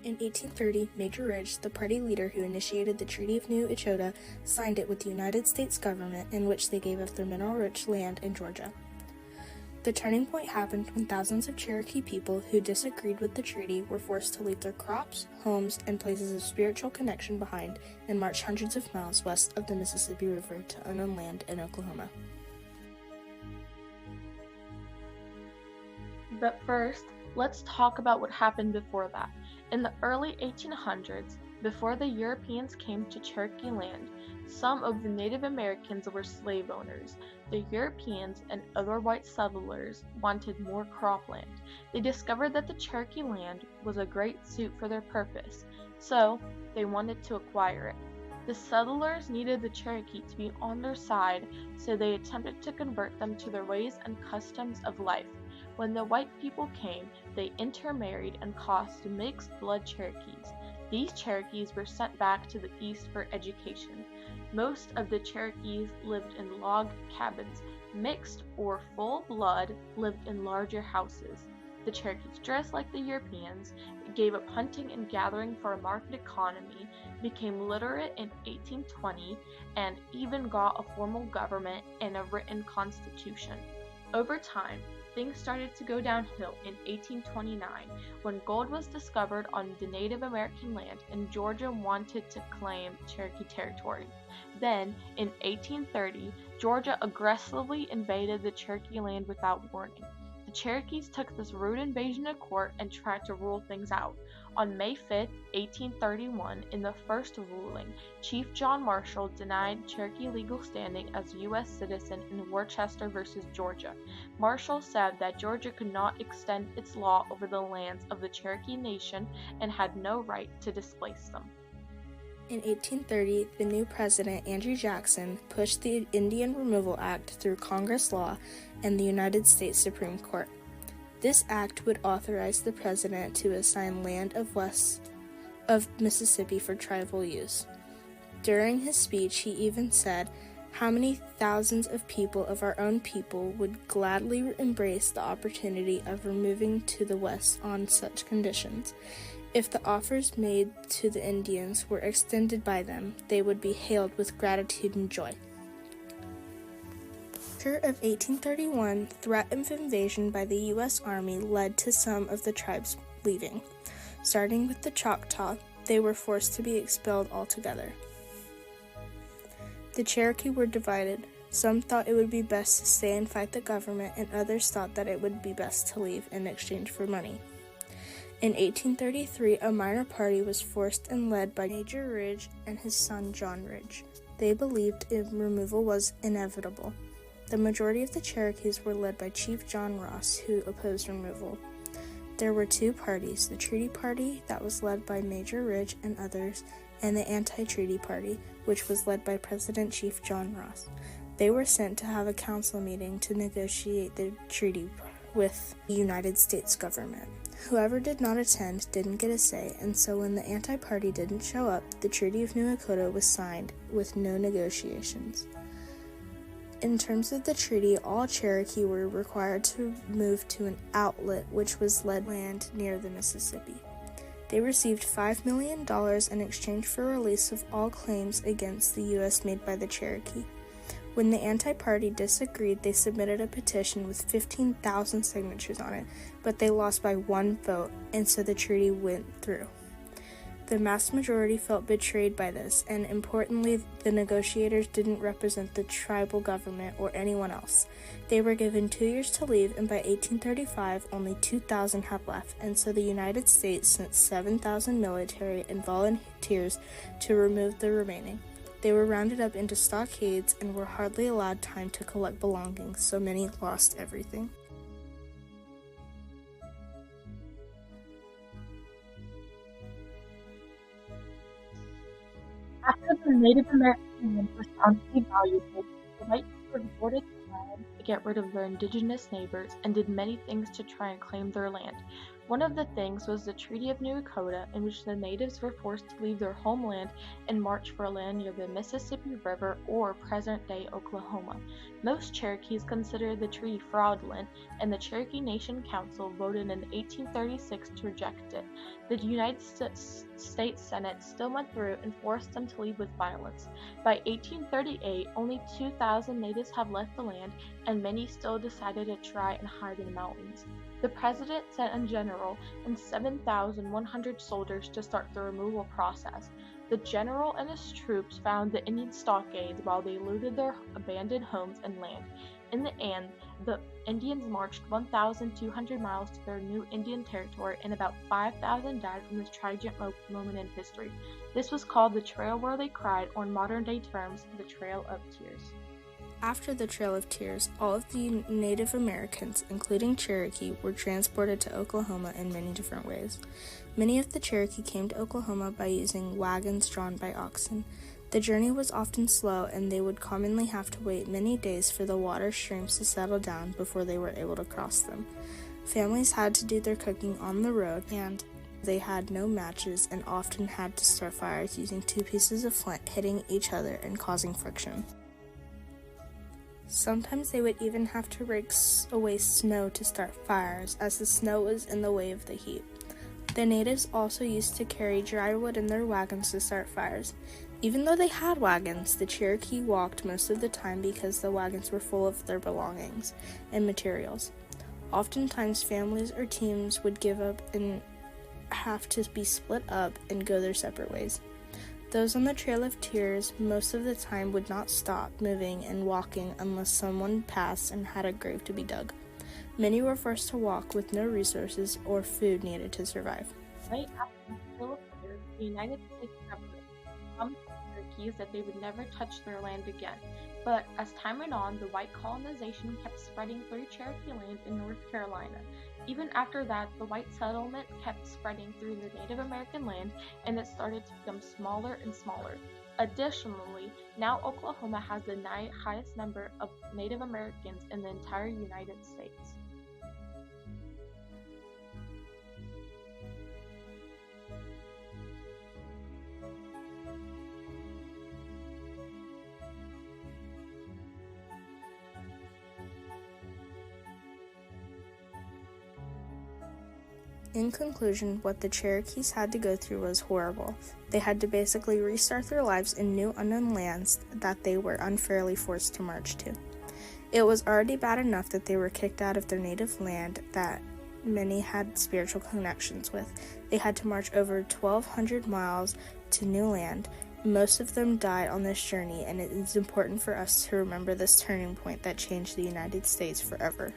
In 1830, Major Ridge, the party leader who initiated the Treaty of New Echota, signed it with the United States government, in which they gave up their mineral-rich land in Georgia. The turning point happened when thousands of Cherokee people who disagreed with the treaty were forced to leave their crops, homes, and places of spiritual connection behind and march hundreds of miles west of the Mississippi River to unknown land in Oklahoma. But first, let's talk about what happened before that. In the early 1800s, before the Europeans came to Cherokee land, some of the Native Americans were slave owners. The Europeans and other white settlers wanted more cropland. They discovered that the Cherokee land was a great suit for their purpose, so they wanted to acquire it. The settlers needed the Cherokee to be on their side, so they attempted to convert them to their ways and customs of life. When the white people came, they intermarried and caused mixed-blood Cherokees. These Cherokees were sent back to the east for education. Most of the Cherokees lived in log cabins. Mixed or full blood lived in larger houses. The Cherokees dressed like the Europeans, gave up hunting and gathering for a market economy, became literate in 1820, and even got a formal government and a written constitution. Over time, things started to go downhill in 1829 when gold was discovered on the Native American land and Georgia wanted to claim Cherokee territory. Then, in 1830, Georgia aggressively invaded the Cherokee land without warning. The Cherokees took this rude invasion to court and tried to rule things out. On May 5, 1831, in the first ruling, Chief John Marshall denied Cherokee legal standing as U.S. citizen in Worcester versus Georgia. Marshall said that Georgia could not extend its law over the lands of the Cherokee Nation and had no right to displace them. In 1830, the new president, Andrew Jackson, pushed the Indian Removal Act through Congress law and the United States Supreme Court. This act would authorize the president to assign land west of Mississippi for tribal use. During his speech, he even said, "How many thousands of people of our own people would gladly embrace the opportunity of removing to the west on such conditions? If the offers made to the Indians were extended by them, they would be hailed with gratitude and joy." Of 1831, threat of invasion by the U.S. Army led to some of the tribes leaving. Starting with the Choctaw, they were forced to be expelled altogether. The Cherokee were divided. Some thought it would be best to stay and fight the government, and others thought that it would be best to leave in exchange for money. In 1833, a minor party was forced and led by Major Ridge and his son John Ridge. They believed removal was inevitable. The majority of the Cherokees were led by Chief John Ross, who opposed removal. There were two parties, the Treaty Party, that was led by Major Ridge and others, and the Anti-Treaty Party, which was led by President Chief John Ross. They were sent to have a council meeting to negotiate the treaty with the United States government. Whoever did not attend didn't get a say, and so when the anti-party didn't show up, the Treaty of New Echota was signed with no negotiations. In terms of the treaty, all Cherokee were required to move to an outlet which was land near the Mississippi. They received $5 million in exchange for release of all claims against the U.S. made by the Cherokee. When the anti-party disagreed, they submitted a petition with 15,000 signatures on it, but they lost by one vote, and so the treaty went through. The mass majority felt betrayed by this, and importantly, the negotiators didn't represent the tribal government or anyone else. They were given 2 years to leave, and by 1835, only 2,000 had left, and so the United States sent 7,000 military and volunteers to remove the remaining. They were rounded up into stockades and were hardly allowed time to collect belongings, so many lost everything. After the Native American land was found to be valuable, the white people resorted to land to get rid of their indigenous neighbors and did many things to try and claim their land. One of the things was the Treaty of New Dakota, in which the natives were forced to leave their homeland and march for land near the Mississippi River or present-day Oklahoma. Most Cherokees considered the treaty fraudulent, and the Cherokee Nation Council voted in 1836 to reject it. The United States Senate still went through and forced them to leave with violence. By 1838, only 2,000 natives have left the land, and many still decided to try and hide in the mountains. The president sent a general and 7,100 soldiers to start the removal process. The general and his troops found the Indian stockades while they looted their abandoned homes and land. In the end, the Indians marched 1,200 miles to their new Indian territory, and about 5,000 died from this tragic moment in history. This was called the Trail Where They Cried, or in modern-day terms, the Trail of Tears. After the Trail of Tears, all of the Native Americans, including Cherokee, were transported to Oklahoma in many different ways. Many of the Cherokee came to Oklahoma by using wagons drawn by oxen. The journey was often slow, and they would commonly have to wait many days for the water streams to settle down before they were able to cross them. Families had to do their cooking on the road, and they had no matches and often had to start fires using 2 pieces of flint hitting each other and causing friction. Sometimes they would even have to rake away snow to start fires, as the snow was in the way of the heat. The natives also used to carry dry wood in their wagons to start fires. Even though they had wagons, the Cherokee walked most of the time because the wagons were full of their belongings and materials. Oftentimes, families or teams would give up and have to be split up and go their separate ways. Those on the Trail of Tears most of the time would not stop moving and walking unless someone passed and had a grave to be dug. Many were forced to walk with no resources or food needed to survive. Right after the Trail of Tears, the United States government promised the Cherokees that they would never touch their land again. But as time went on, the white colonization kept spreading through Cherokee land in North Carolina. Even after that, the white settlement kept spreading through the Native American land, and it started to become smaller and smaller. Additionally, now Oklahoma has the highest number of Native Americans in the entire United States. In conclusion, what the Cherokees had to go through was horrible. They had to basically restart their lives in new unknown lands that they were unfairly forced to march to. It was already bad enough that they were kicked out of their native land that many had spiritual connections with. They had to march over 1,200 miles to new land. Most of them died on this journey, and it is important for us to remember this turning point that changed the United States forever.